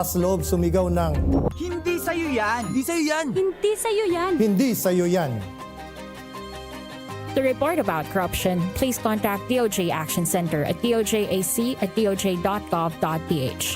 Sa loob sumigaw ng Hindi sa'yo yan! Hindi sa'yo yan! Hindi sa'yo yan. hindi sa'yo yan. To report about corruption, please contact DOJ Action Center at dojAC@doj.gov.ph.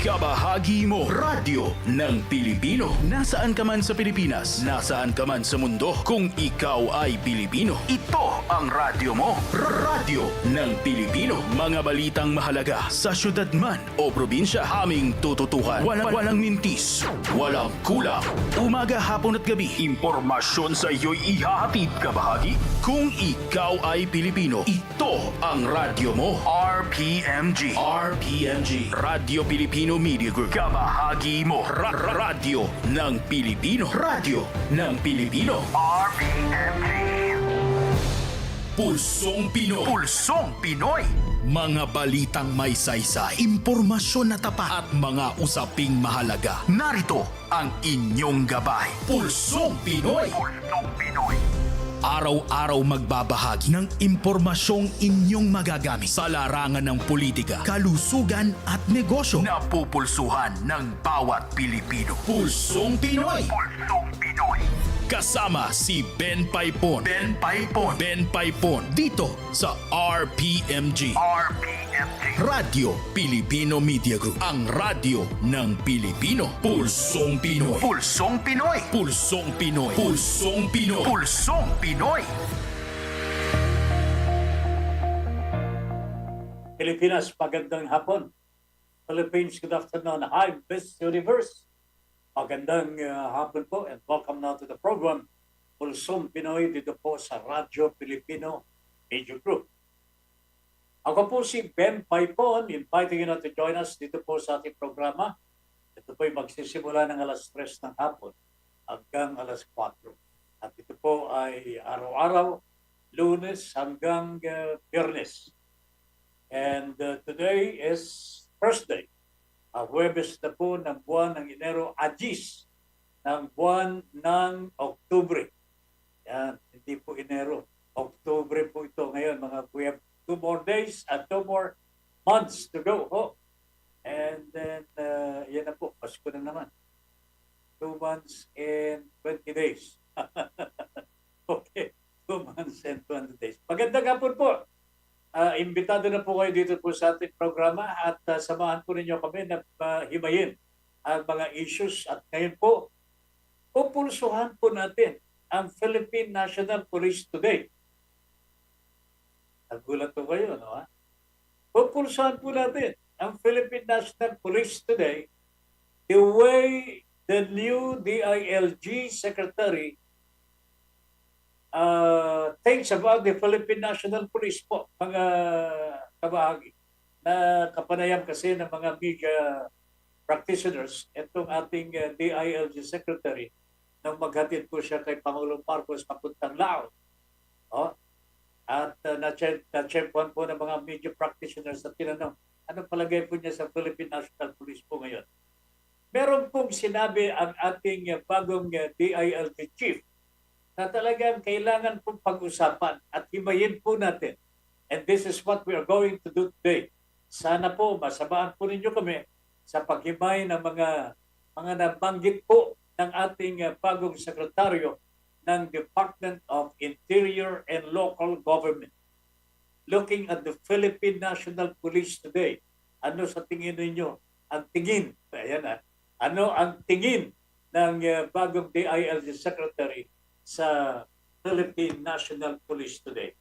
Kabahagi mo, radyo ng Pilipino. Nasaan ka man sa Pilipinas, nasaan ka man sa mundo, kung ikaw ay Pilipino, ito ang radyo mo. Radyo ng Pilipino. Mga balitang mahalaga sa syudad man o probinsya, aming tututukan. Walang mintis, walang kulang. Umaga, hapon at gabi, impormasyon sa iyo'y ihahatid, kabahagi. Kung ikaw ay Pilipino, ito ang radyo mo. RPMG. RPMG. Radyo Pilipino Media Group. Kabahagi mo. Radyo ng Pilipino. Radyo ng Pilipino. RPMG. Pulsong Pinoy. Pulsong Pinoy. Mga balitang may saysay, impormasyon na tapat at mga usaping mahalaga. Narito ang inyong gabay. Pulsong Pinoy. Pulsong Pinoy. Araw-araw magbabahagi ng impormasyong inyong magagamit sa larangan ng politika, kalusugan at negosyo na pupulsuhan ng bawat Pilipino. Pulsong Pinoy! Pulsong Pinoy! Kasama si Ben Paypon. Ben Paypon. Ben Paypon. Dito sa RPMG. RPMG. Radyo Pilipino Media Group. Ang radyo ng Pilipino. Pulsong Pinoy. Pulsong Pinoy. Pulsong Pinoy. Pulsong Pinoy. Pulsong Pinoy. Pilipinas, magandang hapon. Philippines, good afternoon. Hi, Miss Universe. Magandang hapon po and welcome now to the program Pulsong Pinoy dito po sa Radyo Pilipino Media Group. Ako po si Ben Paypon, inviting you now to join us dito po sa ating programa. Ito po ay magsisimula ng alas 3 ng hapon hanggang alas 4. At ito po ay araw-araw, Lunes hanggang Biyernes. And today is Thursday. Huwebes na po ng buwan ng Enero, Agis ng buwan ng Oktubre. Yan, hindi po Enero. Oktubre po ito ngayon. We have 2 more days and 2 more months to go. Oh. And then, yan na po, Pasko na naman. 2 months and 20 days. Okay, 2 months and 20 days. Magandang hapon po. Imbitado na po kayo dito po sa ating programa at samahan po ninyo kami na himayin ang mga issues at ngayon po, pupulsuhan po natin ang Philippine National Police today. Nagulat po kayo, no? Ha? Pupulsuhan po natin ang Philippine National Police today the way the new DILG Secretary thanks about the Philippine National Police po, mga kabahagi, na kapanayam kasi ng mga media practitioners, itong ating DILG Secretary, nang maghatid po siya kay Pangulong Marcos papuntang Laos. Oh, at na-checkwan po ng mga media practitioners at tinanong, anong palagay po niya sa Philippine National Police po ngayon? Meron pong sinabi ang ating bagong DILG Chief na talagang kailangan pong pag-usapan at himayin po natin. And this is what we are going to do today. Sana po, masabaan po ninyo kami sa paghimay ng mga nabanggit po ng ating bagong sekretaryo ng Department of Interior and Local Government. Looking at the Philippine National Police today, ano sa tingin ninyo? Ang tingin, ayan ano ang tingin ng bagong DILG Secretary sa Philippine National Police today?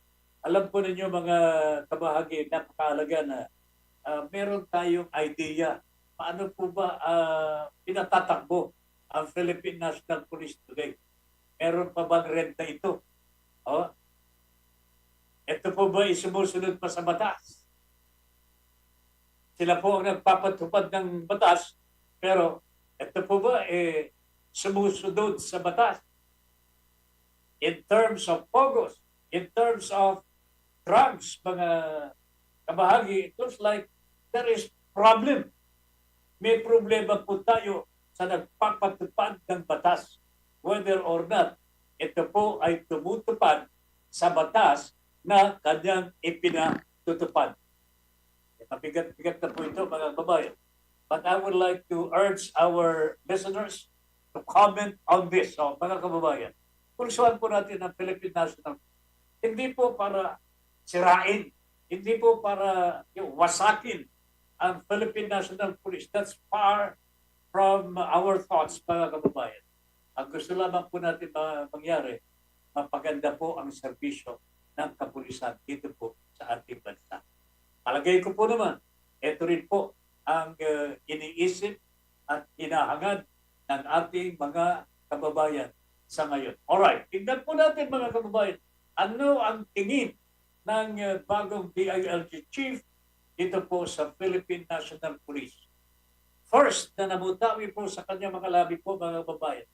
Alam po ninyo mga kabahagi, napakahalaga na meron tayong idea paano po ba pinatatakbo ang Philippine National Police today. Meron pa bang renta ito? Oh? Ito po ba isumusunod pa sa batas? Sila po ang nagpapatupad ng batas, pero ito po ba sumusunod sa batas? In terms of pogos, in terms of drugs, mga kabahagi, it looks like there is problem. May problema po tayo sa nagpapatupad ng batas. Whether or not ito po ay tumutupad sa batas na kanyang ipinatutupad. Mabigat-bigat na po ito, mga kababayan. But I would like to urge our listeners to comment on this. So, mga kababayan, pulsuhan po natin ang Philippine National. Hindi po para sirain, hindi po para wasakin ang Philippine National Police. That's far from our thoughts, mga kababayan. Ang gusto lamang po natin mangyari, mapaganda po ang serbisyo ng kapulisan dito po sa ating bansa. Palagay ko po naman, ito rin po ang iniisip at hinahangad ng ating mga kababayan sa ngayon. Alright, tingnan po natin mga kababayan, ano ang tingin ng bagong DILG Chief dito po sa Philippine National Police. First, na namutawi po sa kanya mga labi po mga kababayan.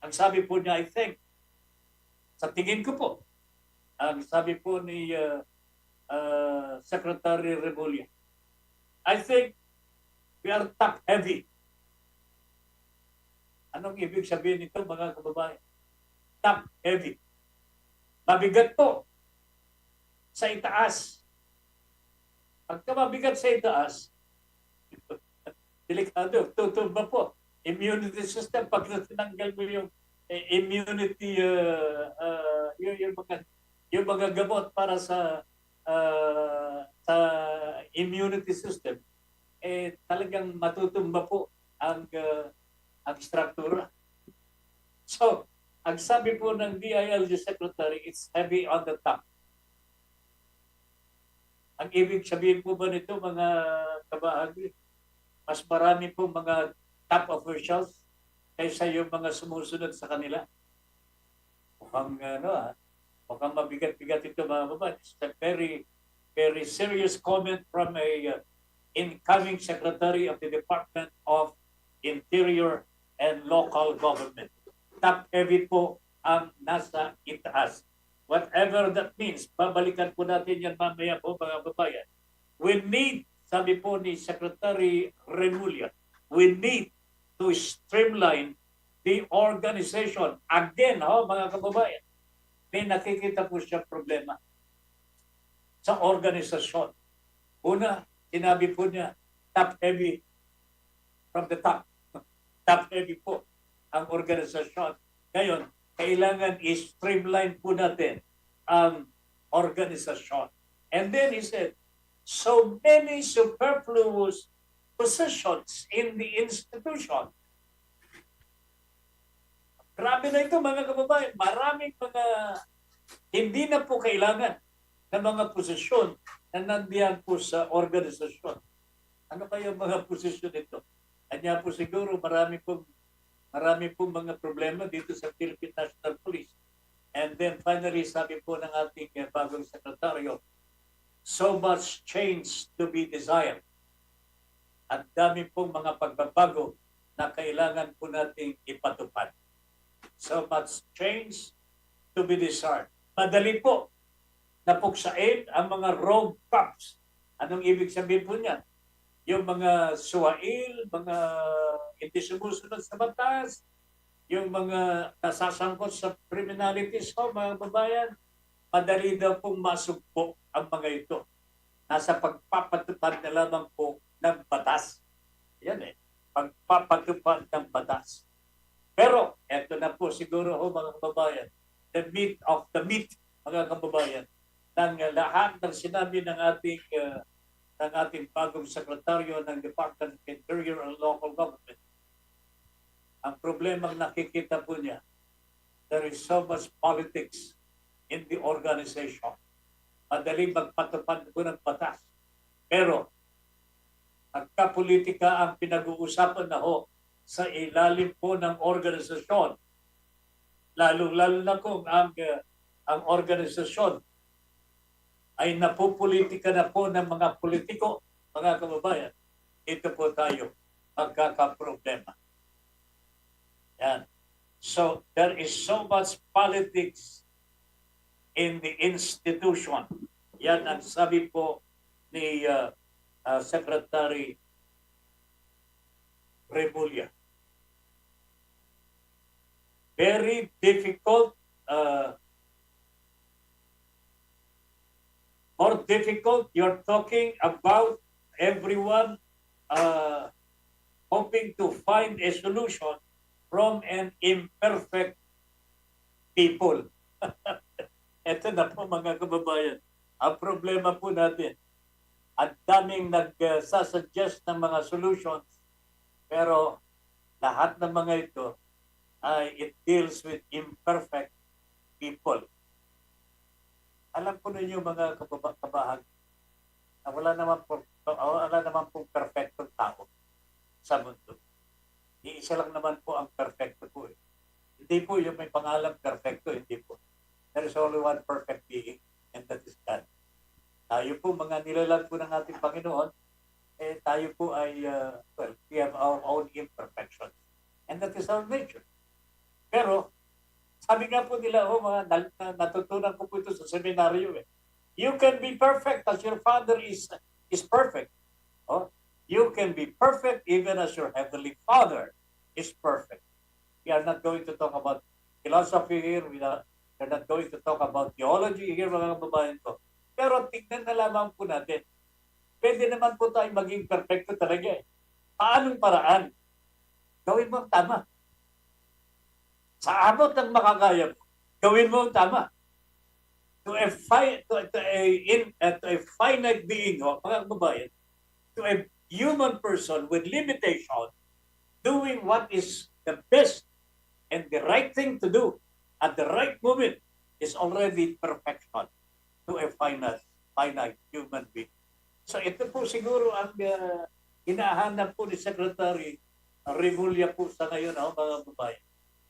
Ang sabi po niya, I think, sa tingin ko po, ang sabi po ni Secretary Remulla, I think we are top heavy. Anong ibig sabihin nito mga kababayan? Top heavy. Mabigat po sa itaas. Pagka mabigat sa itaas, delikado, tutumba po. Immunity system, pag tinanggal mo yung immunity, yung mga gamot para sa immunity system, talagang matutumba po ang struktura. So, ang sabi po ng DILG Secretary, it's heavy on the top. Ang ibig sabihin po ba nito, mga kabahagi, mas marami po mga top officials kaysa yung mga sumusunod sa kanila? Mukhang, mukhang mabigat-bigat ito mga kababayan. It's a very, very serious comment from a incoming Secretary of the Department of Interior and Local Government. Top heavy po ang nasa itaas. Whatever that means, babalikan po natin yan mamaya po mga kababayan. We need, sabi po ni Secretary Remulla, we need to streamline the organization. Again, mga kababayan, may nakikita po siya problema sa organisasyon. Una, sinabi po niya, top heavy from the top. Top heavy po ang organisasyon. Ngayon, kailangan i-streamline po natin ang organisasyon. And then he said, so many superfluous positions in the institution. Grabe na ito mga kababayan. Maraming mga hindi na po kailangan ng mga posisyon na nandiyan po sa organisasyon. Ano kaya mga posisyon ito? Kanya po siguro marami pong mga problema dito sa Philippine National Police. And then finally, sabi po ng ating bagong sekretaryo, so much change to be desired. At dami pong mga pagbabago na kailangan po nating ipatupad. So much change to be desired. Madali po na puksain ang mga rogue cops. Anong ibig sabihin po niyan? Yung mga suwail, mga hindi sumusunod sa batas, yung mga nasasangkot sa criminalities, mga babayan, madali daw pong masugpo ang mga ito. Nasa pagpapatupad na lamang po ng batas. Yan pagpapatupad ng batas. Pero, eto na po siguro mga kababayan, the meat of the meat, mga kababayan, ng lahat ng sinabi ng ating bagong sekretaryo ng Department of Interior and Local Government. Ang problemang nakikita po niya, there is so much politics in the organization. Madaling magpatupad po ng batas. Pero, pagka-politika ang pinag-uusapan na sa ilalim po ng organisasyon, lalo na kung ang organisasyon ay napupolitika na po ng mga politiko, mga kababayan, ito po tayo magkakaproblema. Yan. So, there is so much politics in the institution. Yan ang sabi po ni Secretary Remulla. Very difficult, more difficult, you're talking about everyone hoping to find a solution from an imperfect people. Ito na po mga kababayan. Ang problema po natin, ang daming nagsasuggest ng mga solutions, pero lahat ng mga ito ay it deals with imperfect people. Alam po ninyo mga kabahagi, na wala naman pong perfectong tao sa mundo. Iisa lang naman po ang perfecto po. Hindi po yung may pangalan perfecto, hindi po. There is only one perfect being, and that is God. Tayo po, mga nilalang po ng ating Panginoon, tayo po ay, we have our own imperfections. And that is our nature. Pero, sabi nga po nila, natutunan ko po ito sa seminaryo. You can be perfect as your Father is perfect. Oh, you can be perfect even as your Heavenly Father is perfect. We are not going to talk about philosophy here. We're not going to talk about theology here, mga kababayan ko. Pero tignan na lamang po natin. Pwede naman po tayo maging perfecto talaga. Paanong paraan? Gawin mo ang tama. Sa abot ng makakaya mo, gawin mo ang tama. To a finite being, mga kababayan, to a human person with limitation, doing what is the best and the right thing to do at the right moment is already perfection to a finite human being. So ito po siguro ang hinahanap po ni Secretary Remulla po sa ngayon, mga babae.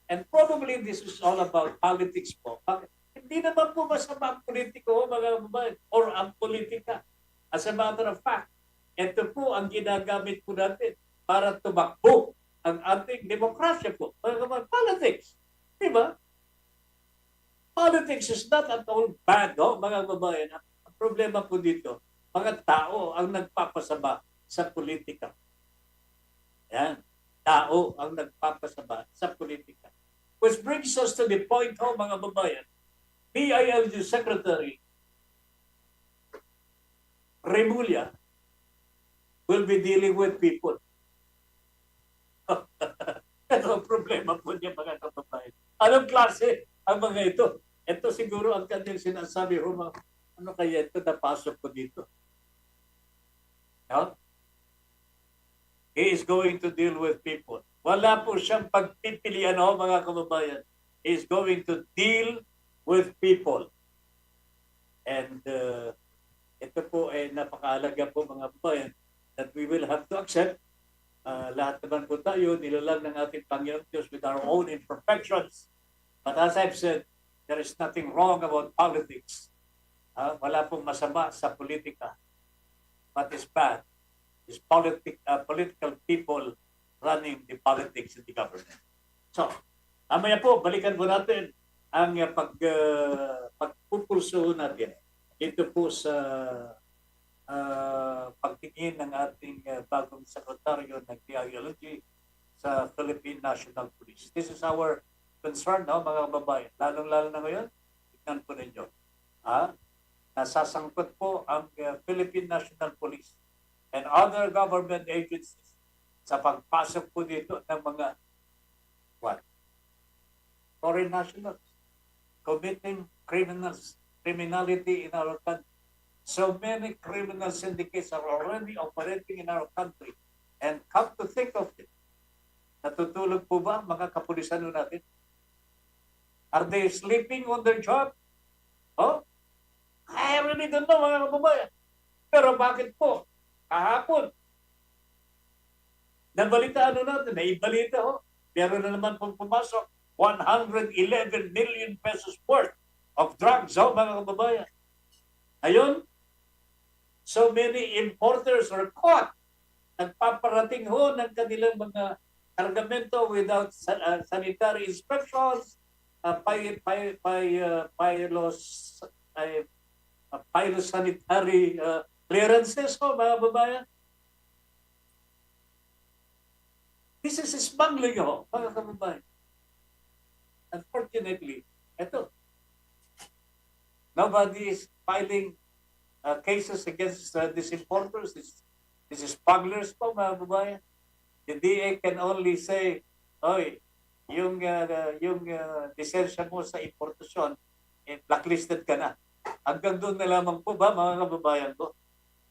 And probably this is all about politics po. Hindi naman po masama ang politiko, mga babae, or ang politika. As a matter of fact, ito po ang ginagamit po natin para tumakbo ang ating demokrasya po. Mga babae, politics. Diba? Politics is not at all bad, mga babae. Ang problema po dito, mga tao ang nagpapasama sa politika. Yan. Tao ang nagpapasama sa politika. Which brings us to the point, mga babayan, PILG Secretary Remulla will be dealing with people. Ito ang problema po niya, mga kababayan. Anong klase ang mga ito? Ito siguro ang kanyang sinasabi, ano kaya ito napasok ko dito? No? He is going to deal with people. Wala po siyang pagpipilian, mga kababayan. He is going to deal with people. And ito po ay napakaalaga po, mga kababayan, that we will have to accept. Lahat naman po tayo, nilalang ng ating Panginoon Diyos with our own imperfections. But as I've said, there is nothing wrong about politics. Wala pong masama sa politika. What is bad is political people running the politics in the government. So, mamaya po, balikan po natin ang pagpupulso natin ito po sa pagtingin ng ating bagong sekretaryo ng PILG sa Philippine National Police. This is our concern, mga babae. Lalong-lalo na ngayon, tignan po ninyo. Nasasangkot po ang Philippine National Police and other government agencies sa pagpasok po dito ng mga foreign nationals committing criminality in our country. So many criminal syndicates are already operating in our country. And come to think of it, natutulog po ba ang mga kapulisan natin? Are they sleeping on their job? I really don't know, mga kababayan. Pero bakit po? Kahapon, nabalitaan natin, naibalita meron na naman pong pumasok 111 million pesos worth of drugs, mga kababayan. Ayun, so many importers are caught. Nagpaparating ng kanilang mga kargamento without sanitary inspections, phytosanitary clearances, mga babayan. This is smuggling, mga kababayan. Unfortunately, nobody is filing cases against these importers, these This is smugglers po, mga babayan. The DA can only say, oy, yung lisensya mo sa importasyon, blacklisted ka na. Hanggang doon na lamang po ba, mga kababayan ko?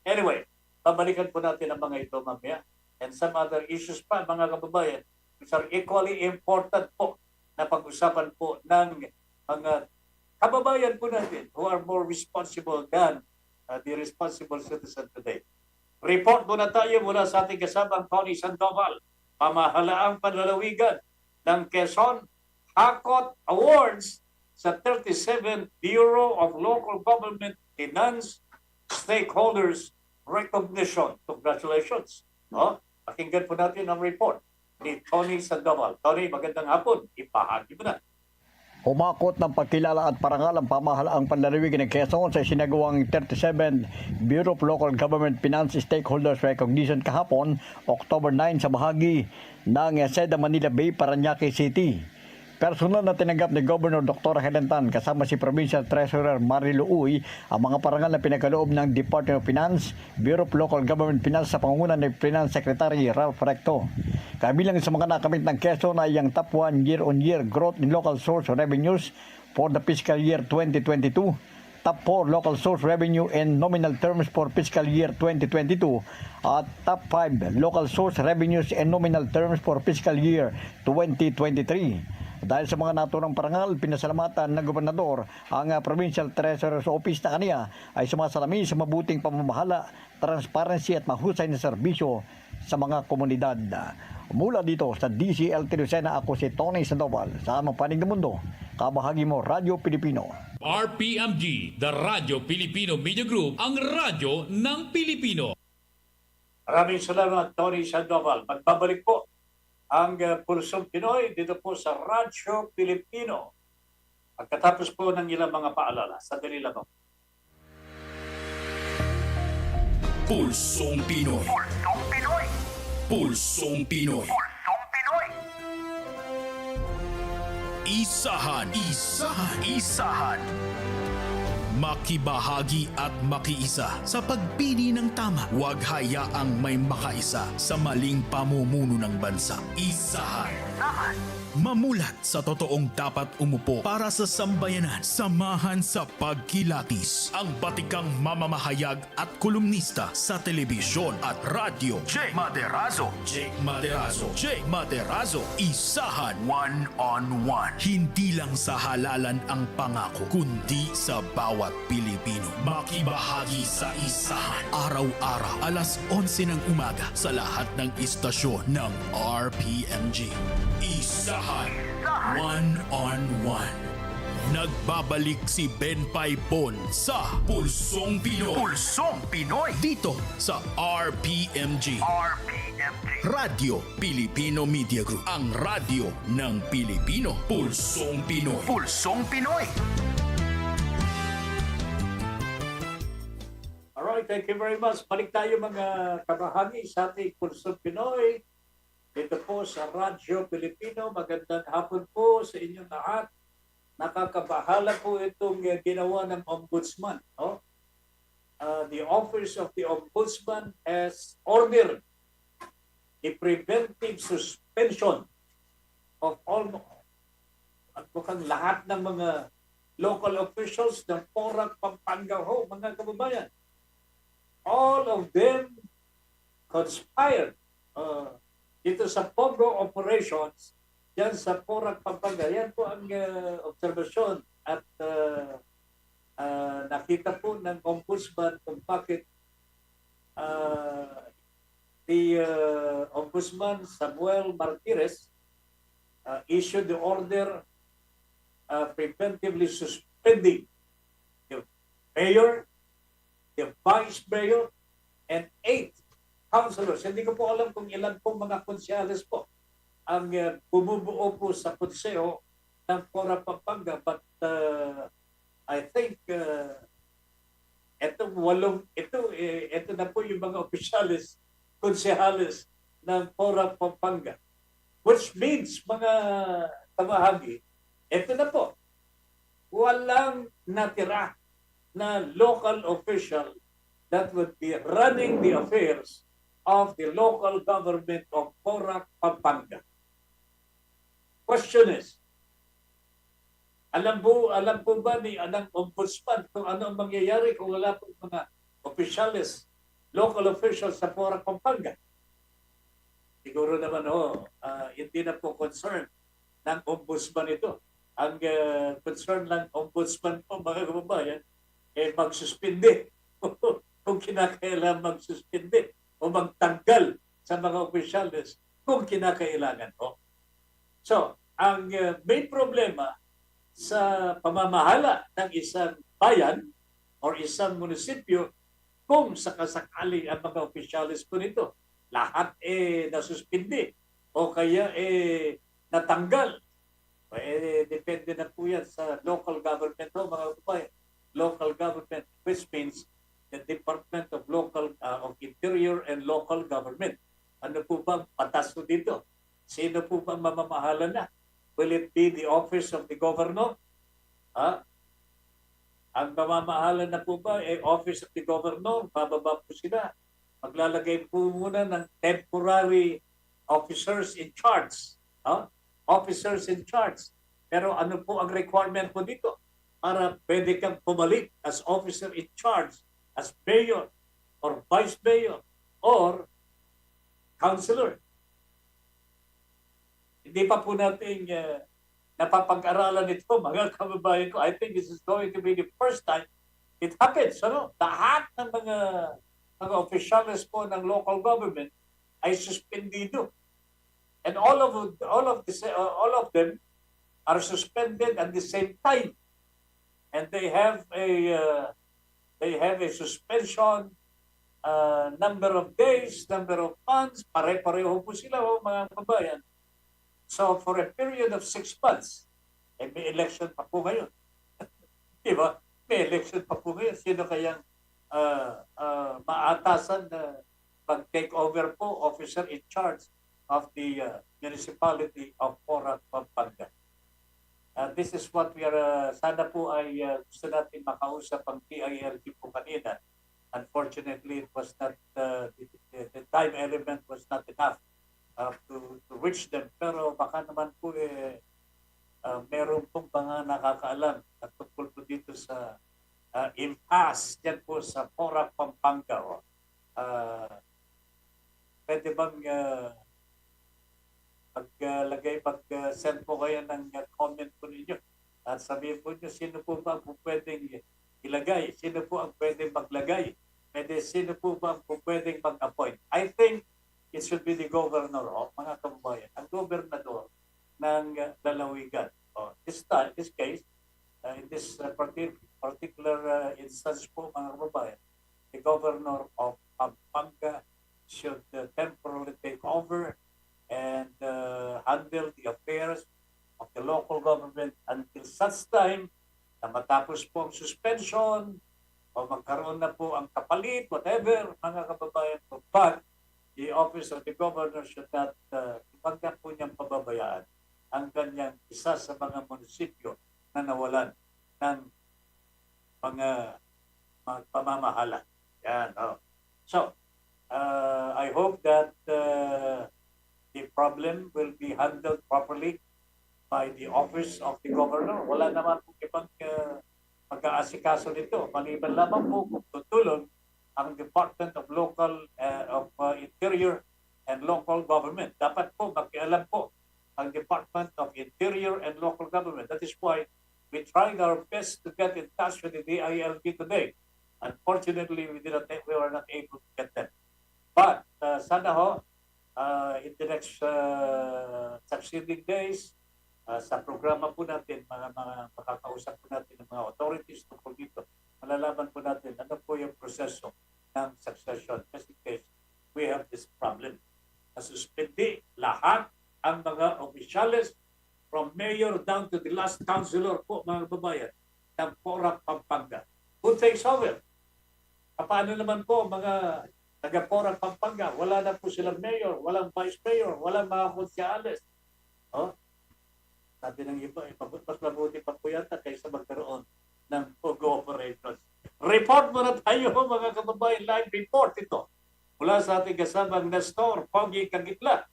Anyway, babalikan po natin ang mga ito mamaya. And some other issues pa, mga kababayan, which are equally important po na pag-usapan po ng mga kababayan po natin who are more responsible than the responsible citizen today. Report muna tayo mula sa ating kasamang Tony Sandoval, pamahalaang panlalawigan ng Quezon, Hakot Awards sa 37th Bureau of Local Government Finance Stakeholders Recognition. Congratulations. Pakinggan po natin ang report ni Tony Sandoval. Tony, magandang hapon. Ipahagi mo na. Humakot ng pagkilala at parangal ang pamahalaang panlalawigan ng Quezon sa sinagawang 37 Bureau of Local Government Finance Stakeholders Recognition kahapon, October 9 sa bahagi ng Seda Manila Bay, Parañaque City. Personal na tinanggap ni Governor Dr. Helen Tan kasama si Provincial Treasurer Marilo Uy ang mga parangal na pinagkaloob ng Department of Finance, Bureau of Local Government Finance sa pangungunan ni Finance Secretary Ralph Recto. Kabilang sa mga nakamit ng Quezon ay ang top 1 year-on-year growth in local source revenues for the fiscal year 2022, top 4 local source revenue in nominal terms for fiscal year 2022, at top 5 local source revenues in nominal terms for fiscal year 2023. Dahil sa mga naturang parangal, pinasalamatan ng gobernador ang Provincial Treasurer's Office na kaniya ay sumasalamin sa mabuting pamamahala, transparency at mahusay na serbisyo sa mga komunidad. Mula dito sa DCLT Lucena, ako si Tony Sandoval. Sa amang panig ng mundo, kabahagi mo, Radyo Pilipino. RPMG, the Radyo Pilipino Media Group, ang radyo ng Pilipino. Maraming salamat, Tony Sandoval. Magbabalik po ang Pulsong Pinoy dito po sa Radyo Pilipino. Pagkatapos po ng ilang mga paalala, sandali lang. Pulsong Pinoy. Pulsong Pinoy. Pulsong Pinoy. Pulsong Pinoy. Isahan. Makibahagi at makiisa sa pagpili ng tama. Huwag hayaang may makaisa sa maling pamumuno ng bansa. Isahan. Mamulat sa totoong dapat umupo para sa sambayanan. Samahan sa pagkilatis ang batikang mamamahayag at kolumnista sa telebisyon at radyo. Jake Maderazo. Isahan. One-on-one. Hindi lang sa halalan ang pangako, kundi sa bawat Pilipino. Makibahagi sa Isahan. Araw-araw, alas 11 ng umaga sa lahat ng istasyon ng RPMG. Isahan. One-on-one. Nagbabalik si Ben Paypon sa Pulsong Pinoy. Pulsong Pinoy. Dito sa RPMG. Radio Pilipino Media Group. Ang radio ng Pilipino. Pulsong Pinoy. Pulsong Pinoy. Alright, thank you very much. Balik tayo mga kabahagi sa ating Pulsong Pinoy. Dito po sa Radyo Pilipino. Magandang hapon po sa inyong lahat. Nakakabahala po itong ginawa ng Ombudsman. No? The Office of the Ombudsman has ordered a preventive suspension of mukhang lahat ng mga local officials ng Porac, Pampanga ho, mga kababayan. All of them conspired dito sa Pogo operations yan sa Porac, Pampanga. Yan po ang obserbasyon at nakita po ng Ombudsman kung bakit the Ombudsman Samuel Martires issued the order preventively suspending the mayor, the vice mayor, and 8 councilors. Hindi ko po alam kung ilan po mga konsyales po ang bumubuo po sa konseo ng Porac, Pampanga. But I think ito na po yung mga opisyales, konsehales ng Porac, Pampanga. Which means, mga kabahagi, ito na po, walang natira na local official that would be running the affairs of the local government of Porac, Pampanga. Question is, alam po ba ni anang ombudsman kung ano ang mangyayari kung wala po mga opisyalis, local officials sa Porac, Pampanga? Siguro naman hindi na po concern ng ombudsman ito. Ang concern ng ombudsman po, mga kababayan, magsuspindi kung kinakailangan magsuspindi o magtanggal sa mga opisyalis kung kinakailangan po. So, ang main problema sa pamamahala ng isang bayan o isang munisipyo kung sakasakali ang mga opisyalis po nito lahat nasuspindi o kaya natanggal. Depende na po yan sa local government mga kababayan. Local government, which means the Department of Interior and Local Government. Ano po bang patas po dito? Sino po bang mamamahala na? Will it be the office of the governor? Ang mamamahala na po ba office of the governor? Bababa po sila. Maglalagay po muna ng temporary officers in charge. Officers in charge. Pero ano po ang requirement po dito? Para pwede kang pumalik as officer in charge, as mayor or vice mayor or councilor. Hindi pa po natin napapag-aralan ito, mga kababayan ko. I think this is going to be the first time it happens. Lahat ng mga officials po ng local government ay suspendido. And all of them are suspended at the same time. And they have a suspension, number of days, number of months, pare-pareho po sila mga kababayan. So for a period of 6 months, may election pa po ngayon. Diba? May election pa po ngayon. Sino kayang maatasan na mag-take over po, officer in charge of the municipality of Porac, Pampanga. This is what we are, sana po ay gusto natin makausap ang TILG po kanina. Unfortunately, it was not, the time element was not enough to reach them. Pero baka naman po meron pong mga nakakaalam at tungkol po dito sa impasse dyan po sa Porac, Pampanga. Pwede bang mag-send po kayo ng comment po ninyo at sabihin po nyo sino po ba ang pwedeng ilagay, sino po ang pwedeng maglagay, sino po ba ang pwedeng mag-appoint. I think it should be the governor, mga kababayan, ang gobernador ng lalawigan. This case, in this particular instance po, mga kababayan, the governor of Pampanga should temporarily take over and handle the affairs of the local government until such time na matapos po ang suspension o magkaroon na po ang kapalit, whatever, mga kababayan po. But the office of the governor should not, huwag na po niyang pababayaan ang kanyang isa sa mga munisipyo na nawalan ng mga pamamahala. Yan. So, I hope that the problem will be handled properly by the office of the governor. Wala naman po ibang pag-aasikaso nito. Maliban lamang po kung tutulong ang Department of Interior and Local Government. Dapat po makialam po ang Department of Interior and Local Government. That is why we tried our best to get in touch with the DILG today. Unfortunately, we were not able to get them. But sana in the next succeeding days, sa programa po natin, mga makakausap po natin ng mga authorities tungkol dito, malalaman po natin ano po yung proseso ng succession. Just in case we have this problem. Nasuspindi lahat ang mga opisyales from mayor down to the last councilor po, mga babayan, ng Porac, Pampanga. Who takes over? Paano naman po mga taga-Porac, Pampanga? Wala na po silang mayor, walang vice mayor, walang mga konsyales. Sabi ng iba, mas mabuti pa po yata kaysa magkaroon ng POGO operations. Report mo na tayo, mga kababayan, live report ito mula sa ating kasamang Nestor Pogi Kagitla,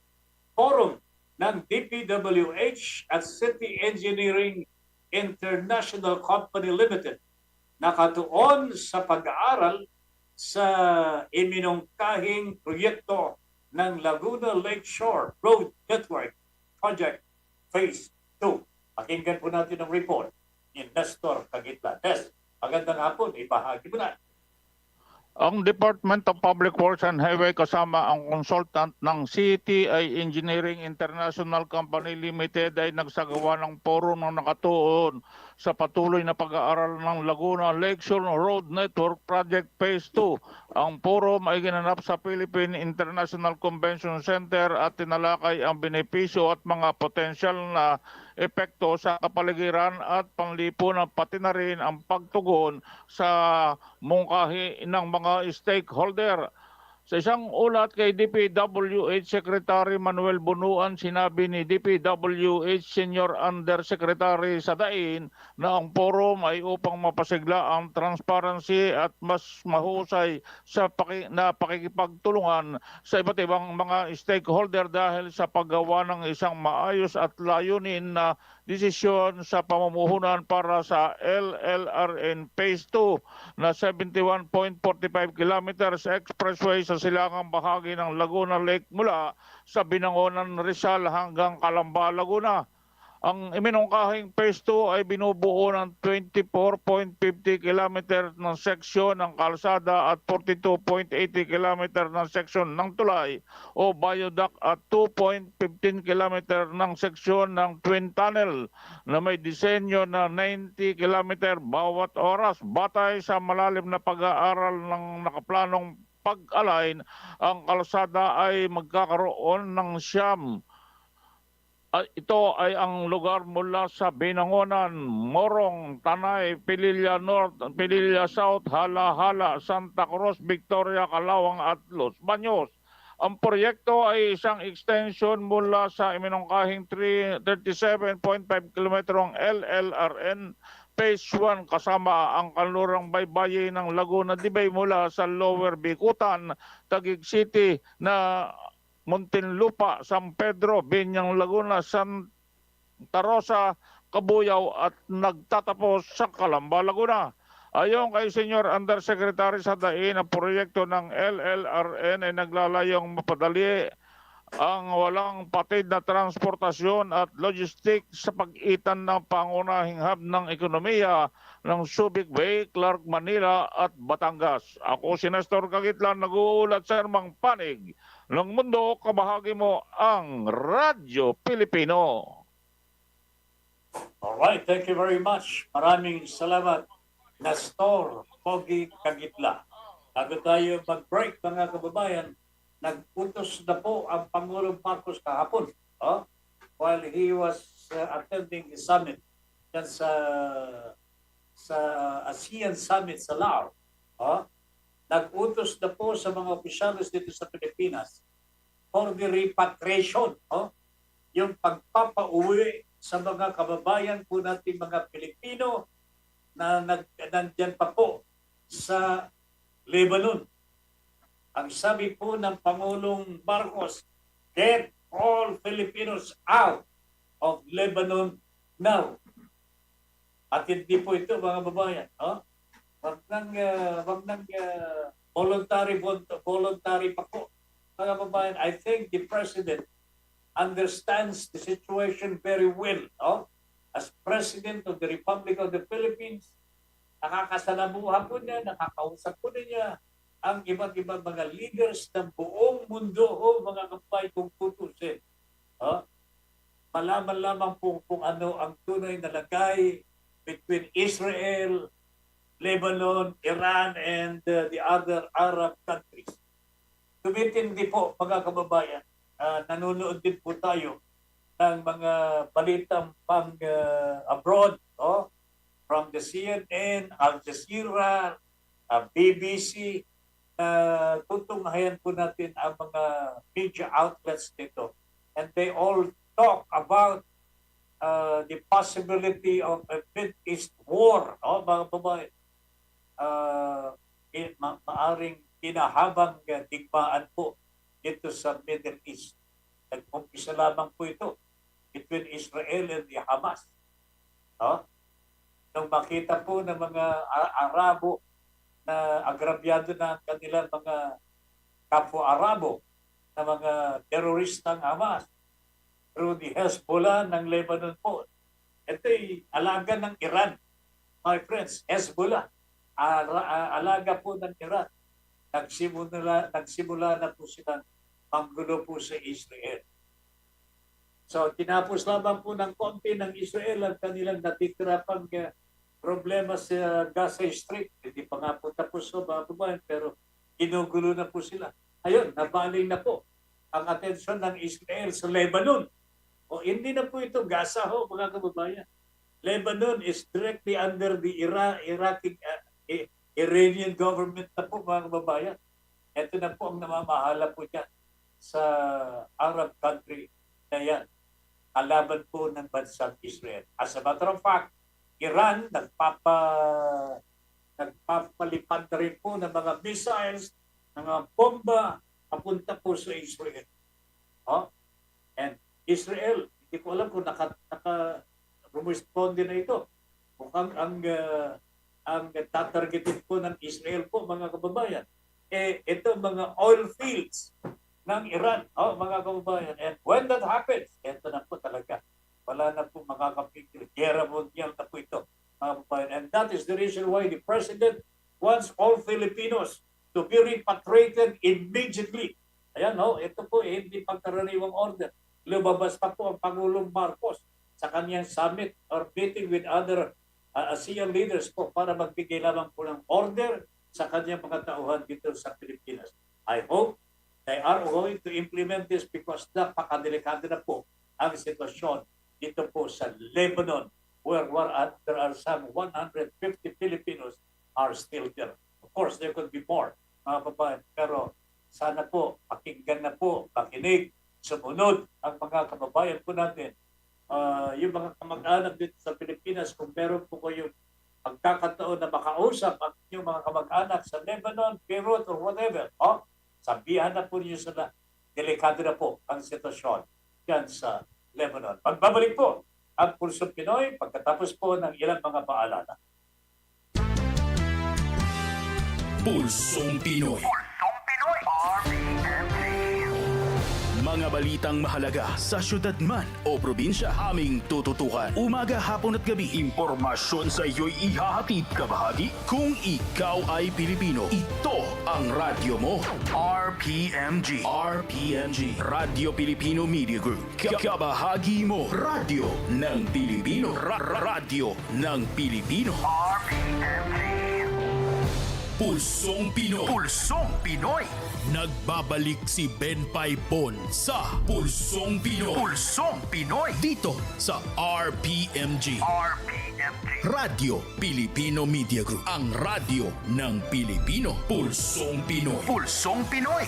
Forum ng DPWH at City Engineering International Company Limited, nakatuon sa pag-aaral sa iminungkahing proyekto ng Laguna Lakeshore Road Network Project Phase 2. Pakinggan po natin ang report ni Nestor Kagitla. Nes, magandang hapon, ibahagi mo na. Ang Department of Public Works and Highway kasama ang consultant ng CTI Engineering International Company Limited ay nagsagawa ng forum na nakatuon sa patuloy na pag-aaral ng Laguna Lakeshore Road Network Project Phase 2. Ang forum ay ginanap sa Philippine International Convention Center at tinalakay ang benepisyo at mga potensyal na epekto sa kapaligiran at panglipunan, pati na rin ang pagtugon sa mungkahi ng mga stakeholder. Sa isang ulat kay DPWH Secretary Manuel Bunuan, sinabi ni DPWH Senior Undersecretary Sadain na ang forum ay upang mapasigla ang transparency at mas mahusay sa pakikipagtulungan sa iba't ibang mga stakeholder dahil sa paggawa ng isang maayos at layunin na desisyon sa pamumuhunan para sa LLRN Phase 2 na 71.45 kilometers expressway sa silangang bahagi ng Laguna Lake mula sa Binangonan, Rizal hanggang Calamba, Laguna. Ang iminungkahing Phase 2 ay binubuo ng 24.50 km ng seksyon ng kalsada at 42.80 km ng seksyon ng tulay o viaduct at 2.15 km ng seksyon ng twin tunnel na may disenyo na 90 km bawat oras. Batay sa malalim na pag-aaral ng nakaplanong pag-align, ang kalsada ay magkakaroon ng siyam. Ito ay ang lugar mula sa Binangonan, Morong, Tanay, Pililla North, Pililla South, Hala-Hala, Santa Cruz, Victoria, Calawang at Los Baños. Ang proyekto ay isang extension mula sa iminungkahing 37.5 kilometrong LLRN Phase 1 kasama ang kanlurang baybayin ng Laguna Dibay mula sa Lower Bikutan, Taguig City na Muntinlupa, San Pedro, Binyang Laguna, Santa Rosa, Kabuyaw at nagtatapos sa Calamba, Laguna. Ayon kay Senior Undersecretary Sadain, ang proyekto ng LLRN ay naglalayong mapadali ang walang patid na transportasyon at logistics sa pagitan ng pangunahing hub ng ekonomiya ng Subic Bay, Clark, Manila at Batangas. Ako si Nestor Kagitla, nag-uulat sa Hermang Panig ng Mundo, kabahagi mo ang Radyo Pilipino. Alright, thank you very much. Maraming salamat, Nestor Pogi Kagitla. Bago tayo mag-break, mga kababayan, nagpuntos na po ang Pangulong Marcos kahapon while he was attending the summit yan sa ASEAN Summit sa Laos. Nag-utos na po sa mga opisyalis dito sa Pilipinas for the repatriation, yung pagpapauwi sa mga kababayan po natin mga Pilipino na nandyan pa po sa Lebanon. Ang sabi po ng Pangulong Marcos, get all Filipinos out of Lebanon now. At hindi po ito mga babayan. Wag nang voluntary pa po. Mga babayan, I think the President understands the situation very well. As President of the Republic of the Philippines, nakakasalamuha po niya, nakakausap po niya ang iba't ibang mga leaders ng buong mundo, mga kapay kung tutusin. Malaman lamang po kung ano ang tunay na lagay between Israel, Lebanon, Iran, and the other Arab countries. Tumitindi po, mga kababayan, nanonood din po tayo ng mga balitang pang abroad, from the CNN, Al Jazeera, BBC, tutunghayan po natin ang mga media outlets nito. And they all talk about the possibility of a Mid East war, mga babae. Maaring pinahabang digmaan po dito sa Middle East. Nag-umpisa lamang po ito between Israel and the Hamas. No? Nung makita po ng mga Arabo na agrabyado na ang kanilang mga kapwa-Arabo na mga teroristang Hamas through the Hezbollah ng Lebanon po. Ito'y alaga ng Iran. My friends, Hezbollah, alaga po ng Iran. Nagsimula na po silang manggulo po sa Israel. So, tinapos lamang po ng konti ng Israel ang kanilang natitira pang problema sa Gaza Strip. Hindi pa nga po tapos sa mga kababayan, pero ginugulo na po sila. Ayun, nabaling na po ang atensyon ng Israel sa Lebanon. O hindi na po ito Gaza ho, mga kababayan. Lebanon is directly under the Iranian government na po, mga kababayan. Ito na po ang namamahala po dyan sa Arab country na yan. Kalaban po ng bansang Israel. As a matter of fact, Iran nagpapalipad na rin po ng mga missiles, ng mga bomba papunta po sa Israel. Oh? And Israel, hindi ko alam kung naka-responde na ito. Mukhang ang tatargetin po ng Israel po, mga kababayan, ito mga oil fields ng Iran, mga kababayan. And when that happens, ito na po talaga. Wala na po makakapigil. Gera mondial na po ito, mga kababayan. And that is the reason why the President wants all Filipinos to be repatriated immediately. Ayan, ito po hindi pagkaraniwang order. Lumabas pa po ang Pangulong Marcos sa kanyang summit or meeting with other ASEAN leaders po para magbigay lamang po ng order sa kanyang mga tauhan dito sa Pilipinas. I hope they are going to implement this because napakadelikado na po ang sitwasyon dito po sa Lebanon where there are some 150 Filipinos are still there. Of course, there could be more, mga kababayan. Pero sana po, pakinggan na po, pakinig, sumunod ang mga kababayan po natin. Yung mga kamag-anak dito sa Pilipinas, kung meron po kayong pagkakataon na makausap ang inyong mga kamag-anak sa Lebanon, Beirut, or whatever, sabihan na po niyo sila, delikado na po ang sitwasyon dyan sa Lebanon. Pagbabalik po ang Pulsong Pinoy pagkatapos po ng ilang mga paalala. Pulsong Pinoy. Pulsong Pinoy. RPMG. Mga balitang mahalaga sa syudad man o probinsya, aming tututukan. Umaga, hapon at gabi, impormasyon sa iyo'y ihahatid kabahagi. Kung ikaw ay Pilipino, ito ang radyo mo. RPMG. RPMG, Radyo Pilipino Media Group. Kabahagi mo, radyo ng Pilipino. Radyo ng Pilipino. RPMG. Pulsong Pinoy. Pulsong Pinoy. Nagbabalik si Ben Paypon sa Pulsong Pinoy. Pulsong Pinoy. Dito sa RPMG. RPMG. Radyo Pilipino Media Group. Ang radyo ng Pilipino. Pulsong Pinoy. Pulsong Pinoy.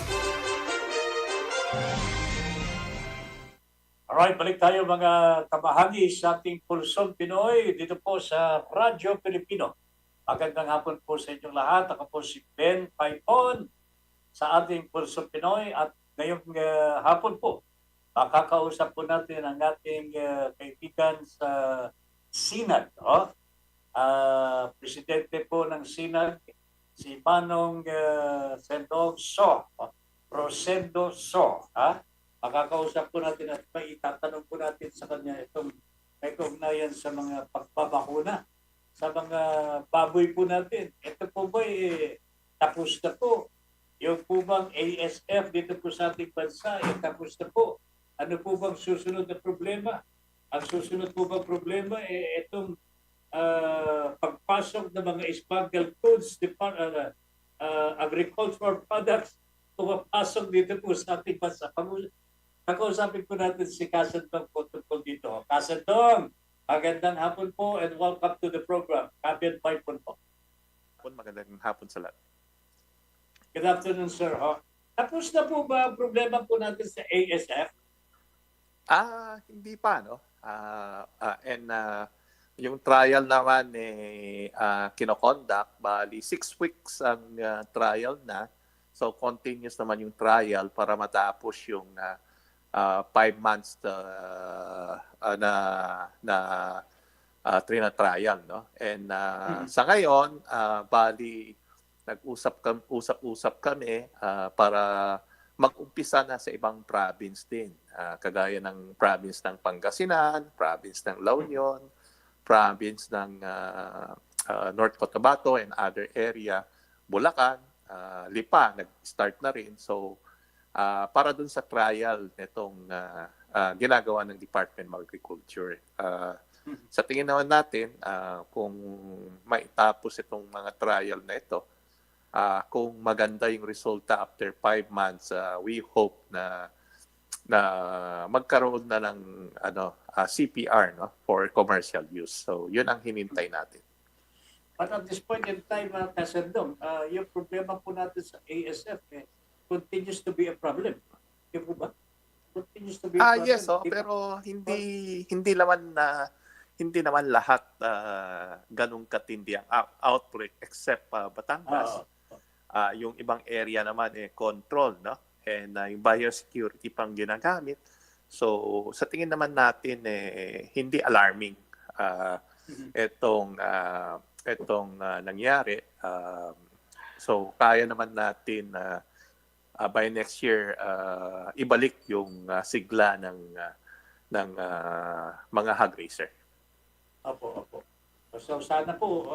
Alright, balik tayo mga kabahagi sa ating Pulsong Pinoy dito po sa Radyo Pilipino. Magandang hapon po sa inyong lahat. Ako po si Ben Paypon sa ating Pulsong Pinoy at ngayong hapon po makakausap po natin ang ating kaibigan sa SINAG. Presidente po ng SINAG, si Manong So, Rosendo So. Makakausap po natin at may itatanong po natin sa kanya itong may kaugnayan sa mga pagbabakuna sa mga baboy po natin. Ito po ba tapos na po? Yung po bang ASF dito po sa ating bansa, tapos na po. Ano po bang susunod na problema? Ang susunod po bang problema, itong pagpasok ng mga smuggled goods, agricultural products, pumapasok dito po sa ating bansa. Nakausapin po natin si Kasandong po tungkol dito. Kasandong, magandang hapon po and welcome to the program. Ben Paypon po. Magandang hapon sa lahat. Good afternoon, sir. Tapos na po ba ang problema po natin sa ASF? Hindi pa, no? Yung trial naman kinoconduct, bali 6 weeks ang trial na. So continuous naman yung trial para matapos yung 5 months trial, no? And sa ngayon, bali usap-usap kami para mag-umpisa na sa ibang province din. Kagaya ng province ng Pangasinan, province ng La Union, province ng North Cotabato and other area, Bulacan, Lipa, nag-start na rin. So, para dun sa trial nitong ginagawa ng Department of Agriculture. Sa tingin naman natin, kung maitapos itong mga trial na ito, kung maganda yung resulta after 5 months, we hope na magkaroon na ng CPR, no, for commercial use. So, yun ang hinintay natin. But at this point in time, Kasandong, yung problema po natin sa ASF continues to be a problem. Di po ba? Continues to be a problem. Yes, pero hindi naman lahat ganung katindi ang outbreak except Batangas. Yung ibang area naman control, no? And yung biosecurity pang ginagamit. So sa tingin naman natin hindi alarming itong nangyari. So kaya naman natin by next year ibalik yung sigla ng mga hog raiser. Opo. So sana po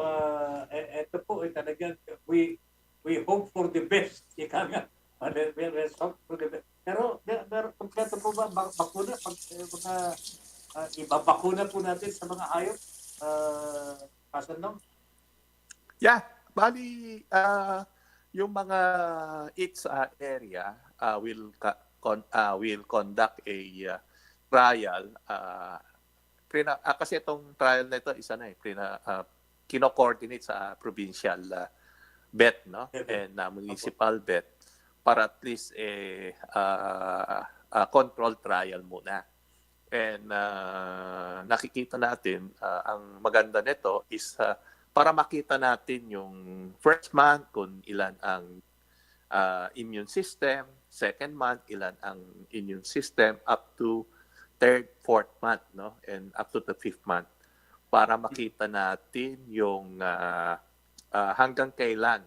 ito po talagang we hope for the best. Ika nga. Let's hope for the best. Pero kompleto po ba bakuna ibabakuna po natin sa mga hayop? Kasandong? Yeah, bali yung mga its area will conduct a trial. Kasi itong trial na ito isa na kino-coordinate sa provincial vet, no, and municipal vet para at least control trial muna. And nakikita natin ang maganda nito is para makita natin yung first month kung ilan ang immune system, second month ilan ang immune system, up to third, fourth month, no, and up to the fifth month, para makita natin yung hanggang kailan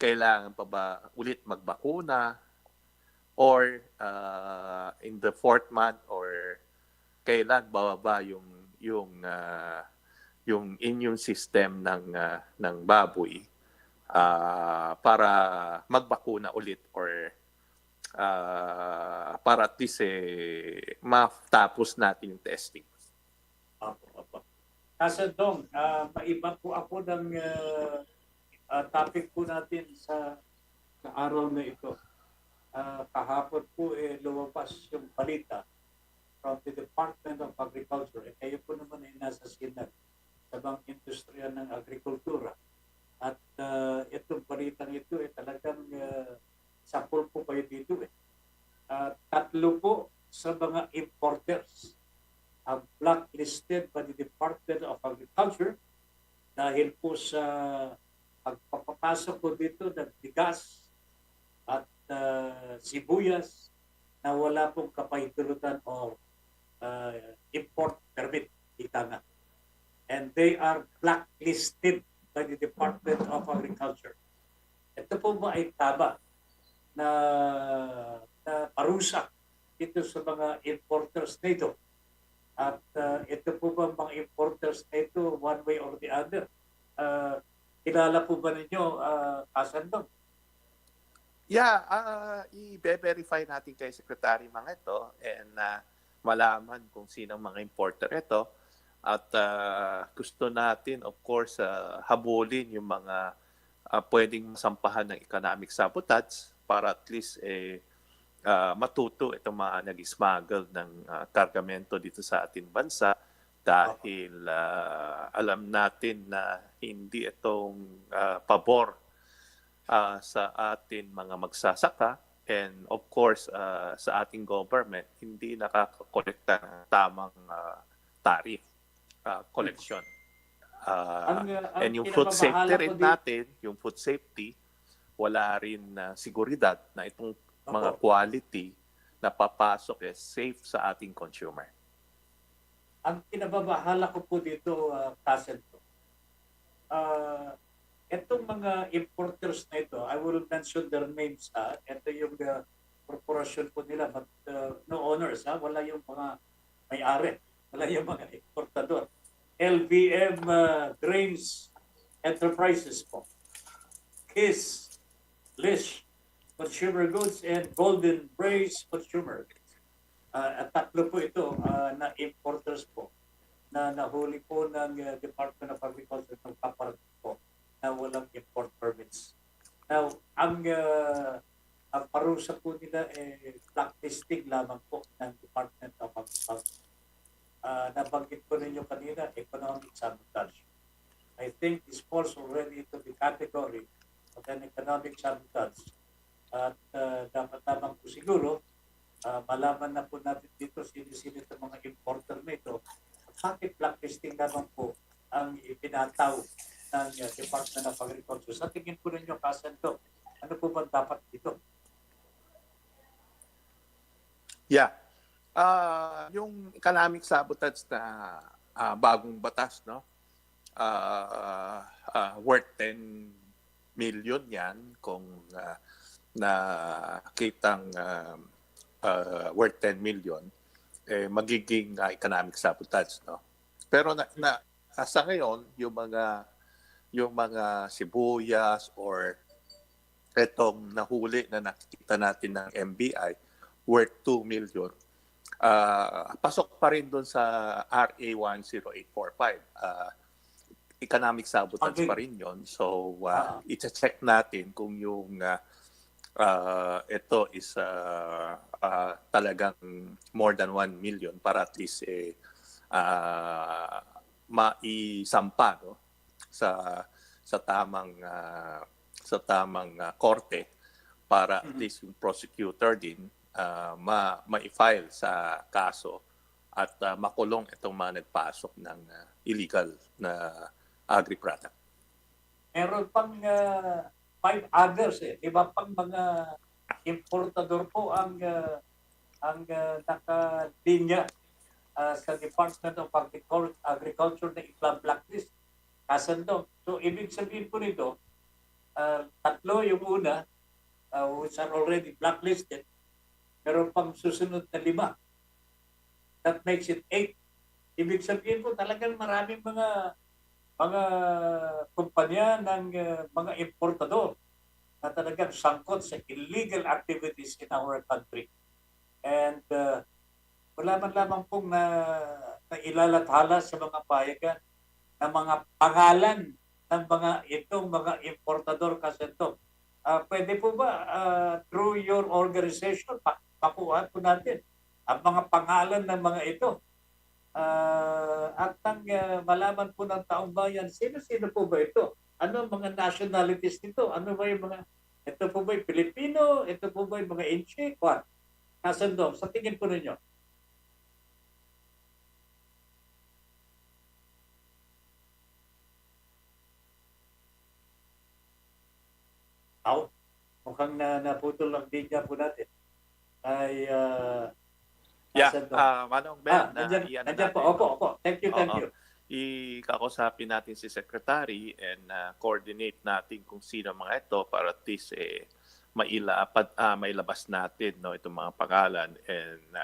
kailangan pa ba ulit magbakuna, or in the fourth month, or kailan bababa yung immune system ng baboy para magbakuna ulit, or para at least matapos natin yung testing. Opo. Kasandong, maiba po ako ng topic po natin sa araw na ito. Kahapon po lumabas yung balita from the Department of Agriculture. Kayo po naman ay nasa SINAG, Samahang Industriya ng Agrikultura. At itong balitang ito talagang sapul po kayo dito. 3 po sa mga importers ang blacklisted by the Department of Agriculture dahil po sa pagpapasok po dito ng bigas at sibuyas na wala pong kapahintulutan o import permit. Ika nga. And they are blacklisted by the Department of Agriculture. Ito po ba ay tama na parusa ito sa mga importers na ito? At ito po ba mga importers na ito, one way or the other? Kilala po ba ninyo, Kasandong? Yeah, i-verify natin kay Secretary mga ito and malaman kung sino mga importer ito. At gusto natin, of course, habulin yung mga pwedeng masampahan ng economic sabotage para at least matuto itong mga nag-smuggle ng kargamento dito sa ating bansa, dahil alam natin na hindi itong pabor sa ating mga magsasaka, and of course sa ating government hindi nakakakolekta ng tamang tariff collection. And yung food safety rin natin, yung food safety, wala rin na seguridad na itong mga quality na papasok safe sa ating consumer. Ang kinababahala ko po dito, Kasen, itong mga importers na ito, I will mention their names. Ito yung corporation po nila, but no owners. Wala yung mga may-ari. Wala yung mga importador. LVM Grains Enterprises po. KISS, Lish, Consumer Goods, and Golden Brace Consumer. At tatlo po ito na importers po na nahuli po ng Department of Agriculture ng paparating po na walang import permits. Now, ang parusa po nila blacklisting lamang po ng Department of Agriculture. Nabanggit ko ninyo kanina, economic sabotage. I think this falls already into the category of an economic sabotage. At dapat lamang po siguro malaman na po natin dito sino-sino itong mga importer nito. Bakit blacklisting naman po ang ipinataw ng Department of Agriculture? Sa tingin po ninyo, Kasanto, ano po ba dapat dito? Yeah. Yung economic sabotage na bagong batas, no? Worth 10 million yan kung nakitang worth 10 million, magiging economic sabotage, no? Pero sa ngayon, yung mga sibuyas or etong nahuli na nakikita natin ng MBI worth 2 million, pasok pa rin doon sa RA 10845. Economic sabotage pa rin yon. So, i-check natin kung yung ito is talagang more than 1 million para at least maisampa, no? sa tamang korte para at least yung prosecutor din ma-file sa kaso at makulong itong mga nagpasok ng illegal na agri-product. Meron pang 5 others Iba pang mga importador po ang nakalinya sa Department of Agriculture na i-blacklist. Kasandong. So, ibig sabihin po nito, tatlo yung una, which are already blacklisted, pero pang susunod na 5. That makes it 8. Ibig sabihin po talagang maraming mga kumpanya ng mga importador na talagang sangkot sa illegal activities in our country. And wala man lamang pong na ilalathala sa mga payagan na mga pangalan ng itong mga importador kasi ito. Pwede po ba through your organization pakuhaan po natin ang mga pangalan ng mga ito? At malaman po ng taong bayan, sino-sino po ba ito? Ano ang mga nationalities nito? Ano ba yung mga, ito po ba yung Pilipino? Ito po ba yung mga Inche? What? Kasandong, sa tingin po ninyo? Mukhang naputol ang linya po natin. Ay, Manong Ben, nandiyan po. Opo. Thank you. Ikakusapin natin si Secretary and coordinate natin kung sino mga ito para at least mailabas natin, no, itong mga pangalan and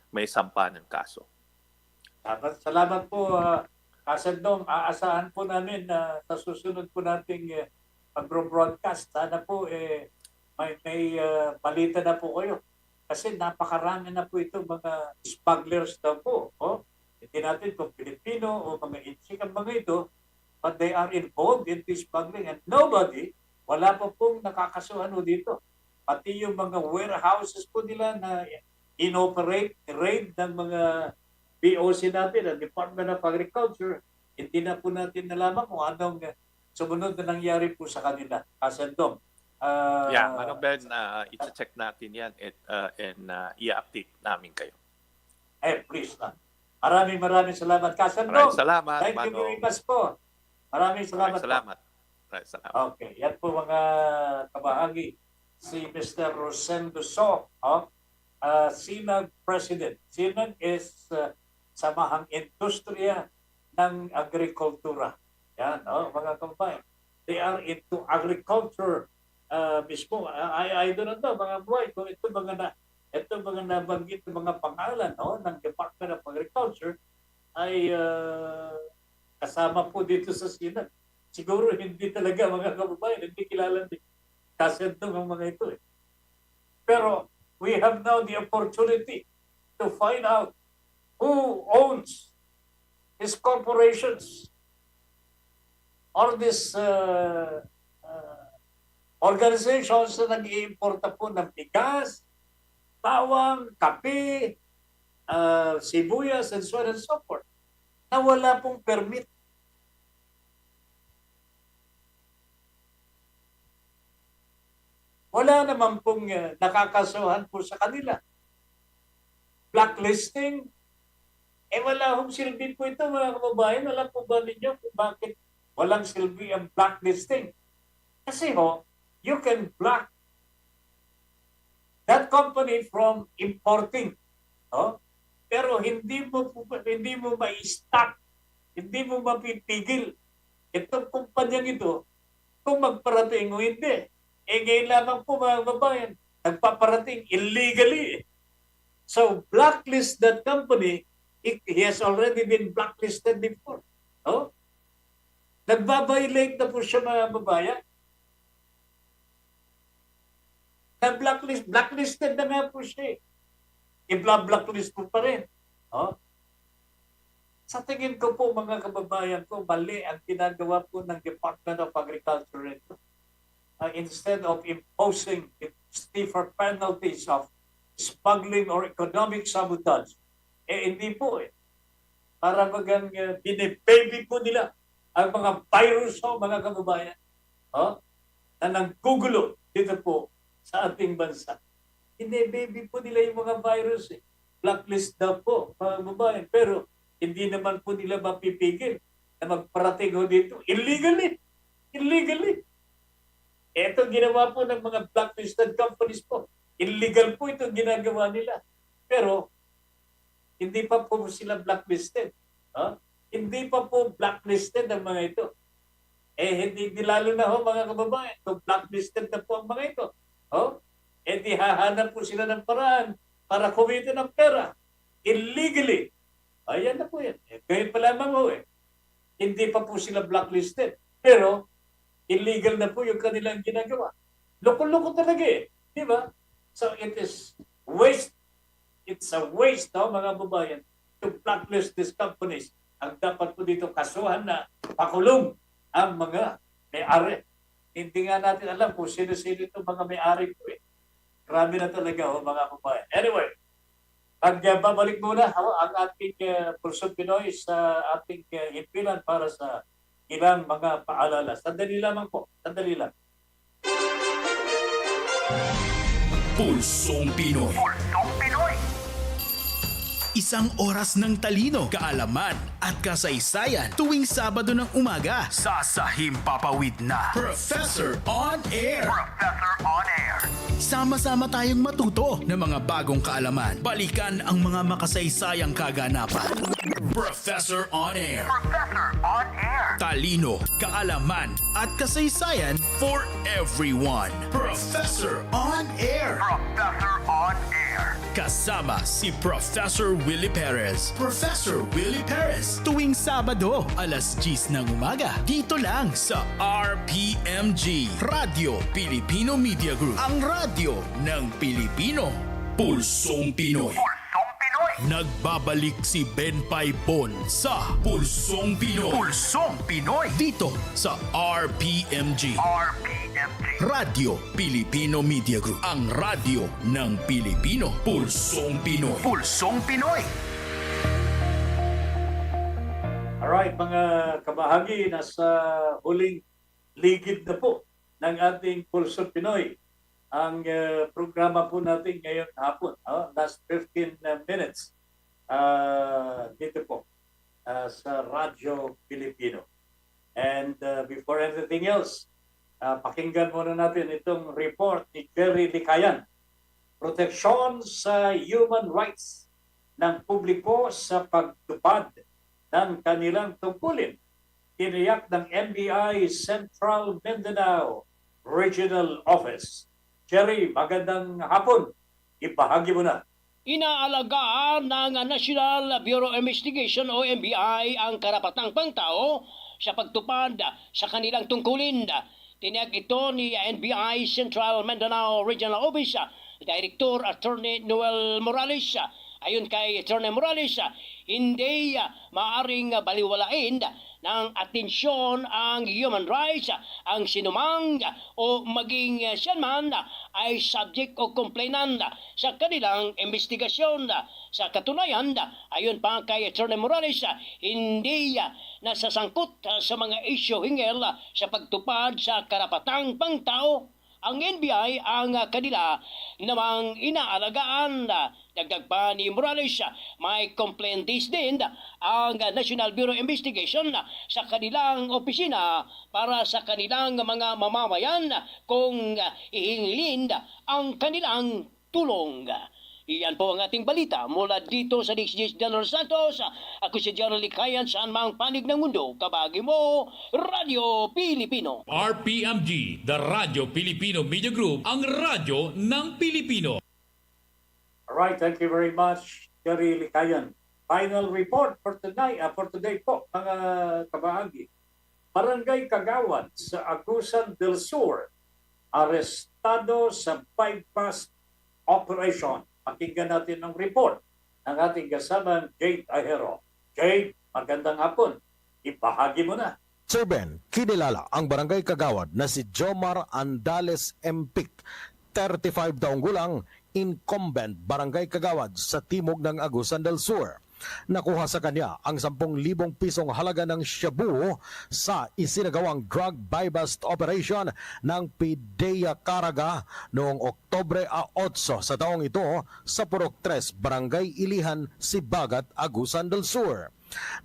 may sampa ng kaso. Salamat po, Kasandong. Aasahan po namin na sa susunod po nating pag-broadcast, sana po may balita na po kayo. Kasi napakarami na po itong mga smugglers daw po. Hindi natin kung Pilipino o mga Inchik ang mga ito, but they are involved in this smuggling and nobody, wala pa pong nakakasuhan dito. Pati yung mga warehouses po nila na inoperate, raid ng mga BOC natin, ang Department of Agriculture, hindi na po natin nalaman kung anong sumunod na nangyari po sa kanila. Kasandong. Manong Ben, i-check natin yan and i-update namin kayo. Please lang. Maraming salamat. Kasandong. Maraming salamat, Thank you very much po. Maraming salamat. Maraming salamat. Okay, yan po mga kabahagi. Si Mr. Rosendo So, SINAG President. SINAG is Samahang Industriya ng Agrikultura. Yan, mga kababayan. They are into agriculture mismo. I don't know, mga boy, kung ito mga nabanggit ng mga pangalan ng Department of Agriculture ay kasama po dito sa SINAG. Siguro hindi talaga mga kababayan, hindi kilala ni kasentong ang mga ito. Pero we have now the opportunity to find out who owns these corporations or these organizations na nag-iimporta po ng bigas, bawang, kape, sibuyas, and so on and so forth, na wala pong permit. Wala naman pong nakakasuhan po sa kanila. Blacklisting, wala hong silbi po ito mga kababayan. Wala po ba ninyo kung bakit walang silbi ang blacklisting? Kasi you can block that company from importing. Pero hindi mo ma-stop, hindi mo mapipigil itong kumpanyang ito kung magparating o hindi. Ngayon lamang po mga kababayan, nagpaparating illegally. So blacklist that company, he has already been blacklisted before. Nagbabiolate na po siya mga kababayan. Blacklisted na nga po siya. I-blacklist po pa rin. Sa tingin ko po mga kababayan ko, mali ang ginagawa po ng Department of Agriculture ito. Instead of imposing stiffer penalties of smuggling or economic sabotage, hindi po Para magang binibaby po nila ang mga virus mga kababayan na nanggugulo dito po sa ating bansa. Binibaby po nila yung mga virus. Blacklist daw po mga kababayan. Pero hindi naman po nila mapipigil na magparating dito illegally. Illegally. Ito ginawa po ng mga blacklisted companies po. Illegal po itong ginagawa nila. Pero hindi pa po sila blacklisted. Hindi pa po blacklisted ang mga ito. Hindi lalo na mga kababayan. Kung blacklisted na po ang mga ito. Di hahanap po sila ng paraan para kumita ng pera. Illegally. Ayan na po yan. Ngayon pa lamang hindi pa po sila blacklisted. Pero illegal na po yung kanilang ginagawa. Loko-loko talaga Di ba? So it is waste. It's a waste mga babayan to blacklist these companies. Ang dapat po dito kasuhan na pakulong ang mga may-ari. Hindi nga natin alam kung sino-sino itong mga may-ari po Grabe na talaga mga babayan. Anyway, babalik muna ang ating Pulsong Pinoy sa ating himpilan para sa ilang mga paalala. Sandali lamang po. Sandali lang. Pulsong Pinoy. Pulsong Pinoy. Isang oras ng talino, kaalaman at kasaysayan tuwing Sabado ng umaga. Sasahim papawid na Professor on Air. Professor on Air. Sama-sama tayong matuto ng mga bagong kaalaman. Balikan ang mga makasaysayang kaganapan. Professor on Air. Professor on Air. Talino, kaalaman at kasaysayan for everyone. Professor on Air. Professor on Air. Kasama si Professor Willie Perez. Professor Willie Perez. Tuwing Sabado, alas 10 ng umaga. Dito lang sa RPMG, Radio Pilipino Media Group. Ang radyo ng Pilipino. Pulsong Pinoy. Pulsong Pinoy. Nagbabalik si Ben Paypon sa Pulsong Pinoy. Pulsong Pinoy. Dito sa RPMG. RPMG. Radio Pilipino Media Group. Ang radyo ng Pilipino. Pulsong Pinoy. Pulsong Pinoy. Alright, mga kabahagi, nasa huling ligid na po ng ating Pulsong Pinoy. Ang programa po natin ngayong hapon, last 15 minutes dito po sa Radyo Pilipino. And before anything else, pakinggan muna natin itong report ni Jerry Licayan. Proteksyon sa human rights ng publiko sa pagtupad ng kanilang tungkulin. Tiniyak ng NBI Central Mindanao Regional Office. Jerry, magandang hapon. Ibahagi mo na. Inaalagaan ng National Bureau of Investigation o NBI ang karapatang pangtao sa pagtupad sa kanilang tungkulin. Tiniyak ito ni NBI Central Mindanao Regional Office Director Attorney Noel Morales. Ayon kay Attorney Morales, hindi maaring baliwalain ng atensyon ang human rights ang sinumang o maging siyan man ay subject o complainant sa kanilang investigasyon. Sa katunayan, ayon pa kay Attorney Morales, hindi nasasangkot sa mga isyu hinggil sa pagtupad sa karapatang pangtao. Ang NBI ang kanila namang inaalagaan. Dagdag pa ni Morales, may complaints din ang National Bureau of Investigation sa kanilang opisina para sa kanilang mga mamamayan kung ihingilin ang kanilang tulong. Iyan po ang ating balita mula dito sa DCGS General Santos. Ako si General Licayan, saan mang panig ng mundo. Kabahagi mo, Radio Pilipino. RPMG, the Radio Filipino Media Group, ang radyo ng Pilipino. Alright, thank you very much, Jerry Licayan. Final report for today po, mga kabahagi. Barangay Kagawad sa Agusan del Sur, arestado sa bypass operation. Pakinggan natin ang report ng ating kasama Jade Ahero. Jade, magandang hapon. Ibahagi mo na. Sir Ben, kinilala ang barangay Kagawad na si Jomar Andales Empik, 35 taong gulang, incumbent barangay Kagawad sa timog ng Agusan del Sur. Nakuha sa kanya ang 10,000 pisong halaga ng shabu sa isinagawang drug buy-bust operation ng PIDEA Caraga noong Oktobre 8 sa taong ito sa Purok 3, Barangay Ilihan, Sibagat, Agusan del Sur.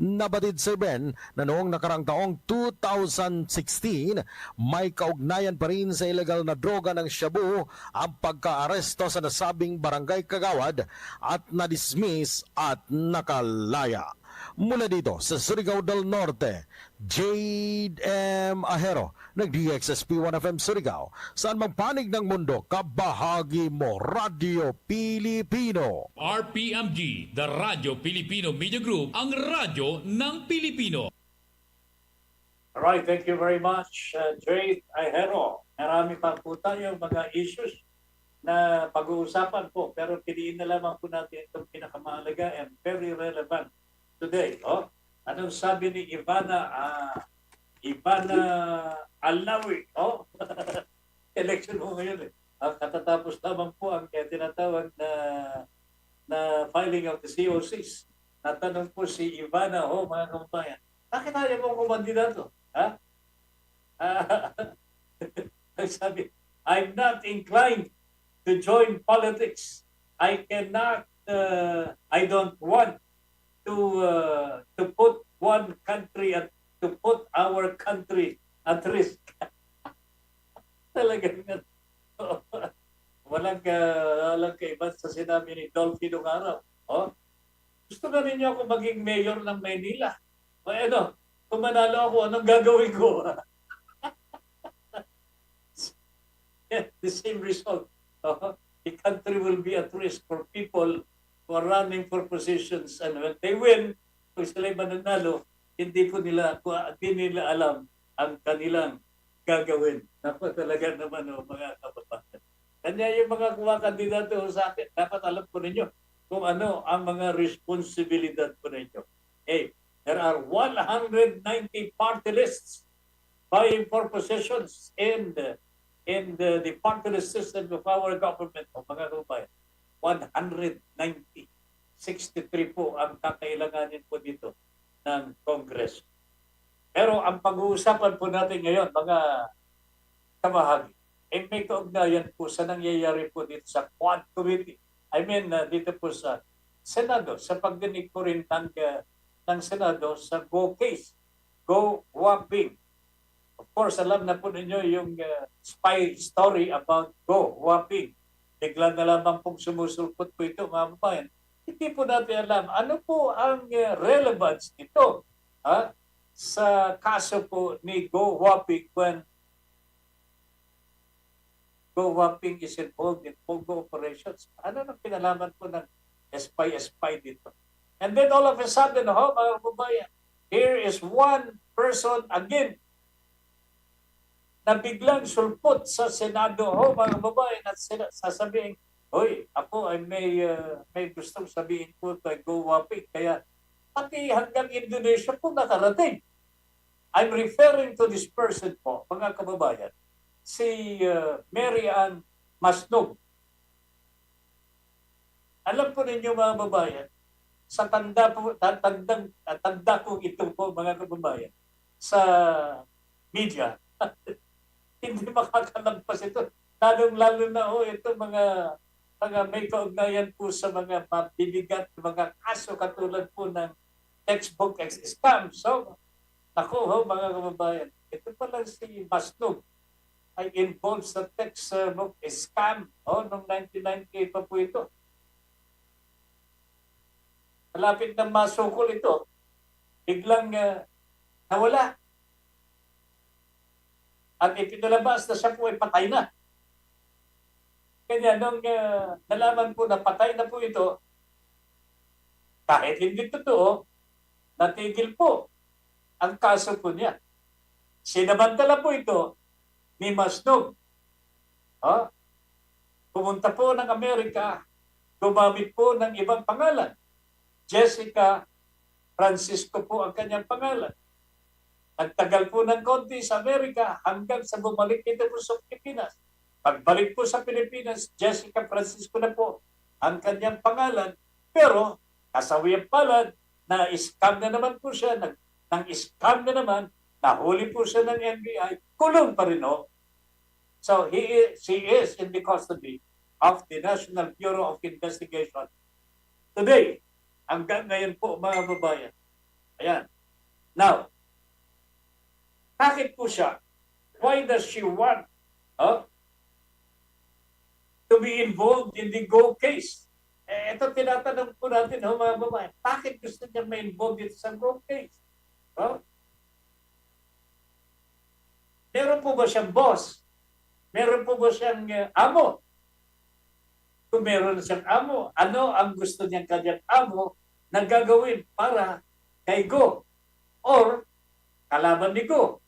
Nabatid Sir Ben na noong nakarang taong 2016 may kaugnayan pa rin sa illegal na droga ng shabu ang pagkaaresto sa nasabing barangay Kagawad at na-dismiss at nakalaya. Mula dito sa Surigao del Norte, Jade M. Ahero, nag-DXSP 1FM Surigao. Saan magpanig ng mundo, kabahagi mo, Radio Pilipino. RPMG, the Radio Filipino Media Group, ang radyo ng Pilipino. Alright, thank you very much, Jade Ahero. Marami pa po tayong mga issues na pag-uusapan po, pero piliin na lamang po natin itong pinakamahalaga and very relevant today. Anong sabi ni Ivana Alawi? Election mo ngayon eh. Katatapos lamang po ang tinatawag na filing of the COCs. Natanong po si Ivana, mga kababayan, bakit ayaw mong kumandidato? Sabi, I'm not inclined to join politics. I don't want to put one country at to put our country at risk. Talagang walang kaiba sa sinabi ni Dolphy nung araw. Gusto na rin niyo ako maging mayor ng Maynila. Kung manalo ako, anong gagawin ko? The same result. The country will be at risk for people who are running for positions, and when they win, kung sila'y mananalo, hindi nila alam ang kanilang gagawin. Naku, talaga naman mga kababayan. Kanya yung mga kumakandidato sa akin, dapat alam po ninyo kung ano ang mga responsibilidad po ninyo. There are 190 party lists vying for positions in the party list system of our government, mga kababayan. 190. 63 po ang kakailanganin po dito ng Congress. Pero ang pag-uusapan po natin ngayon, mga kabahagi, may kaugnayan po sa nangyayari po dito sa Quad Committee. Dito po sa Senado, sa pagdinig po rin ng Senado sa Go go whopping. Of course, alam na po ninyo yung spy story about go whopping. Bigla na lamang pong sumusulpot po ito, mga kababayan. Hindi po natin alam ano po ang relevance nito sa kaso po ni go whopping when go whopping is involved in Pogo operations. Ano nang pinalaman po ng spy dito? And then all of a sudden, mga kababayan, here is one person again na biglang sulpot sa Senado, mga kababayan, at sasabihin, hoy, ako ay may gustong sabihin po kay go whopping. Kaya pati hanggang Indonesia po nakarating. I'm referring to this person po, mga kababayan, si Mary Ann Masnog. Alam po ninyo, mga kababayan, sa tanda ko ito po, mga kababayan, sa media, hindi makakalampas ito. Lalong-lalo na ito mga may kaugnayan po sa mga mabibigat, mga kaso katulad po ng textbook scam. So, ako mga kababayan, ito pala si Masnog ay involved sa textbook scam noong 1998 pa po ito. Malapit na masukol ito, biglang nawala. At ipinalabas na siya po ay patay na. Kanya nung nalaman po na patay na po ito, kahit hindi totoo, natigil po ang kaso po niya. Sinamantala po ito ni Masnog. Pumunta po ng Amerika, gumamit po ng ibang pangalan. Jessica Francisco po ang kanyang pangalan. Nagtagal po ng konti sa Amerika hanggang sa bumalik ito po sa Pilipinas. Pagbalik po sa Pilipinas, Jessica Francisco na po ang kanyang pangalan. Pero kasawiang palad, na-scam na naman po siya, nang-scam na naman, nahuli po siya ng NBI, kulong pa rin So she is in the custody of the National Bureau of Investigation. Today, hanggang ngayon po, mga babayan. Ayan. Now, bakit po siya? Why does she want to be involved in the Go case? Ito tinatanong po natin, mga babae. Bakit gusto niya ma-involve dito sa Go case? Meron po ba siyang boss? Meron po ba siyang amo? Kung meron siyang amo, ano ang gusto niyang kanyang amo na gagawin para kay Go? Or kalaban ni Go?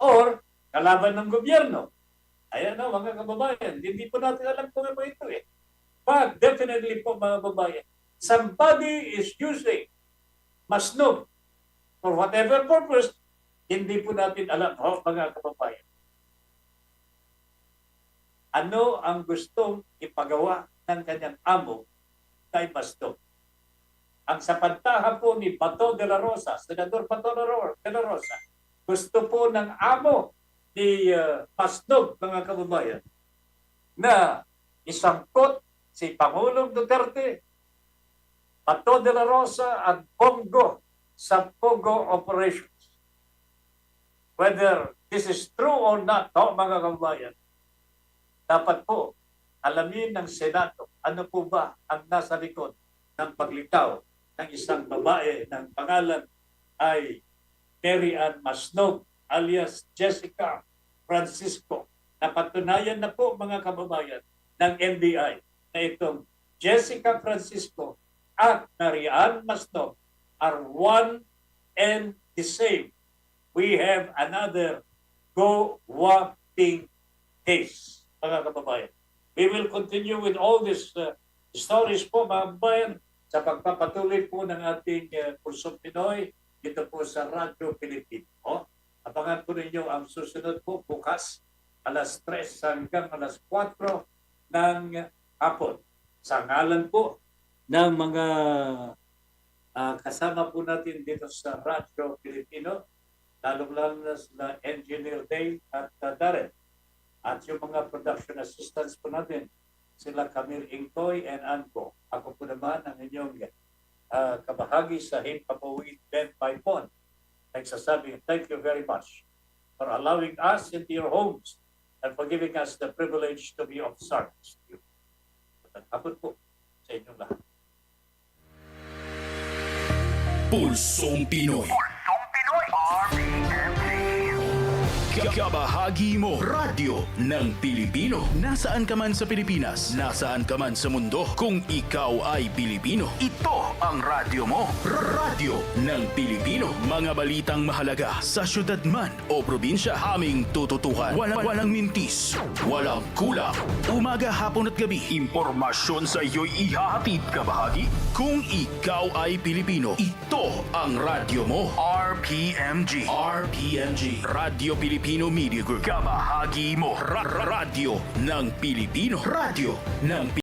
Or kalaban ng gobyerno? Ayan mga kababayan. Hindi po natin alam kung ano ito But definitely po, mga kababayan, somebody is using Masnog for whatever purpose, hindi po natin alam, mga kababayan. Ano ang gustong ipagawa ng kanyang amo kay Masnog? Ang sapantahan po ni Bato de la Rosa, Senador Bato de la Rosa, gusto po ng amo ni Masnog, mga kababayan, na isangkot si Pangulong Duterte, Bato de la Rosa at Bongo sa Pogo operations. Whether this is true or not, mga kababayan, dapat po alamin ng Senado ano po ba ang nasa likod ng paglitaw ng isang babae ng pangalan ay Mary Ann Masnog alias Jessica Francisco. Napatunayan na po, mga kababayan, ng NBI na itong Jessica Francisco at Mary Ann Masnog are one and the same. We have another Go Whopping case, mga kababayan. We will continue with all these stories po, mga kababayan, sa pagpapatuloy po ng ating Pulsong Pinoy dito po sa Radyo Pilipino. Abangan po ninyo ang susunod po bukas alas 3 hanggang alas 4 ng hapon. Sa ngalan po ng mga kasama po natin dito sa Radyo Pilipino, lalong-lalo na sila Engineer Dave at Darren. At yung mga production assistants po natin, sila Camille Ingtoy and Anko. Ako po naman ang inyong kabahagi sa Pulsong Ben Paypon. nagsasabing thank you very much for allowing us into your homes and for giving us the privilege to be of service to you. Magandang po sa inyong lahat. Pulsong Pinoy. Pulsong Pinoy. RPMG. Kabahagi mo, radyo ng Pilipino. Nasaan ka man sa Pilipinas, nasaan ka man sa mundo, kung ikaw ay Pilipino, ito ang radyo mo. Radyo ng Pilipino. Mga balitang mahalaga sa syudad man o probinsya, aming tututukan. Walang mintis, walang kulang. Umaga, hapon at gabi, impormasyon sa iyo'y ihahatid, kabahagi. Kung ikaw ay Pilipino, ito ang radyo mo. RPMG. RPMG. Radyo Pilipino Media Group. Kabahagi mo. Radyo ng Pilipino. Radyo ng